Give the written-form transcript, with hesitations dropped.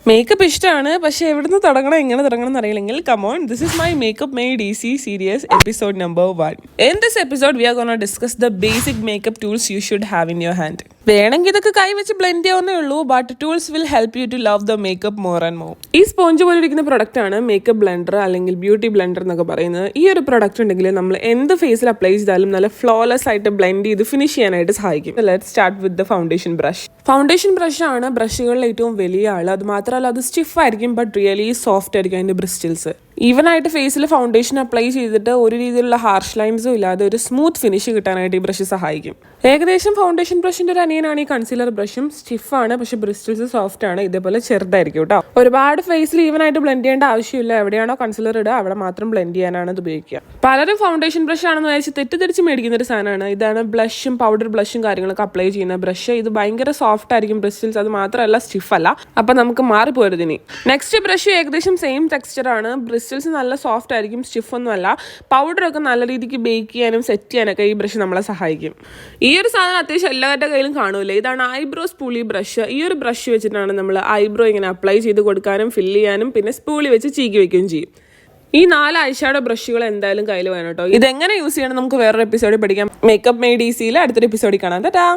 Makeup ഇഷ്ടമാണ്, പക്ഷേ എവിടുന്ന് തുടങ്ങണം എങ്ങനെ തുടങ്ങണം എന്നറിയില്ലെങ്കിൽ come on, this is my makeup made easy series episode number 1. In this episode we are going to discuss the basic makeup tools you should have in your hand. വേണമെങ്കിൽ ഇതൊക്കെ കൈ വെച്ച് ബ്ലെൻഡ് ചെയ്യാവുന്നേ ഉള്ളൂ, but tools will help you to love the makeup more and more. ഈ sponge പോലെ ഇരിക്കുന്ന product ആണ് മേക്കപ്പ് ബ്ലെൻഡർ അല്ലെങ്കിൽ ബ്യൂട്ടി ബ്ലെൻഡർ എന്നൊക്കെ പറയുന്നത്. ഈ ഒരു പ്രൊഡക്റ്റ് ഉണ്ടെങ്കിൽ നമ്മൾ എന്ത് ഫേസിൽ അപ്ലൈ ചെയ്താലും നല്ല ഫ്ലോലെസ് ആയിട്ട് ബ്ലെൻഡ് ചെയ്ത് ഫിനിഷ് ചെയ്യാനായിട്ട് സഹായിക്കും. Let's start with the foundation brush. Foundation brush ആണ് ബ്രഷുകളിൽ ഏറ്റവും വലിയ ആൾ. അത് മാത്രമല്ല അത് സ്റ്റിഫ് ആയിരിക്കും, ബട്ട് റിയലി സോഫ്റ്റ് ആയിരിക്കും അതിന്റെ ബ്രിസ്റ്റിൽസ്. ഈവൻ ആയിട്ട് ഫേസിൽ ഫൗണ്ടേഷൻ അപ്ലൈ ചെയ്തിട്ട് ഒരു രീതിയിലുള്ള ഹാർഷ് ലൈൻസും ഇല്ലാതെ ഒരു സ്മൂത്ത് ഫിനിഷ് കിട്ടാനായിട്ട് ഈ ബ്രഷ് സഹായിക്കും. ഏകദേശം ഫൗണ്ടേഷൻ ബ്രഷിന്റെ ഒരു അനിയനാണ് ഈ കൺസീലർ ബ്രഷും. സ്റ്റിഫാണ്, പക്ഷെ ബ്രിസ്റ്റിൽസ് സോഫ്റ്റ് ആണ്. ഇതേപോലെ ചെറുതായിരിക്കും കേട്ടോ. ഒരുപാട് ഫേസിൽ ഈവൻ ആയിട്ട് ബ്ലെൻഡ് ചെയ്യേണ്ട ആവശ്യമില്ല. എവിടെയാണോ കൺസീലർ ഇടുക അവിടെ മാത്രം ബ്ലെൻഡ് ചെയ്യാനാണ് ഇത് ഉപയോഗിക്കുക. പലരും ഫൗണ്ടേഷൻ ബ്രഷ് ആണെന്ന് വിചാരിച്ച് തെറ്റിദ്ധരിച്ച് മേടിക്കുന്ന ഒരു സാധനമാണ്. ഇതാണ് ബ്ലഷും പൗഡർ ബ്ലഷും കാര്യങ്ങളൊക്കെ അപ്ലൈ ചെയ്യുന്ന ബ്രഷ്. ഇത് ഭയങ്കര സോഫ്റ്റ് ആയിരിക്കും ബ്രിസ്റ്റിൽസ്, അത് മാത്രമല്ല സ്റ്റിഫ് അല്ല. അപ്പൊ നമുക്ക് മാറിപ്പോരുതിനി. നെക്സ്റ്റ് ബ്രഷ് ഏകദേശം സെയിം ടെക്സ്ചർ ആണ്. ബ്രിസ്റ്റിൽസ് നല്ല സോഫ്റ്റ് ആയിരിക്കും, സ്റ്റിഫ് ഒന്നും അല്ല. പൗഡറൊക്കെ നല്ല രീതിക്ക് ബേക്ക് ചെയ്യാനും സെറ്റ് ചെയ്യാനൊക്കെ ഈ ബ്രഷ് നമ്മളെ സഹായിക്കും. ഈ ഒരു സാധനം അത്യാവശ്യം എല്ലാവരുടെ കയ്യിലും കാണൂല. ഇതാണ് ഐബ്രോ സ്പൂളി ബ്രഷ്. ഈ ഒരു ബ്രഷ് വെച്ചിട്ടാണ് നമ്മൾ ഐബ്രോ ഇങ്ങനെ അപ്ലൈ ചെയ്ത് കൊടുക്കാനും ഫില്ല് ചെയ്യാനും പിന്നെ സ്പൂളി വെച്ച് ചീക്കി വെക്കുകയും ചെയ്യും. ഈ 4 ഐഷാഡോ ബ്രഷുകൾ എന്തായാലും കയ്യിൽ വേണം കേട്ടോ. ഇതെങ്ങനെ യൂസ് ചെയ്യണം നമുക്ക് വേറൊരു എപ്പിസോഡിൽ പഠിക്കാം. മേക്കപ്പ് മെയ്ഡ് ഈസിയിൽ അടുത്തൊരു എപ്പിസോഡിൽ കാണാം. ടാറ്റാ.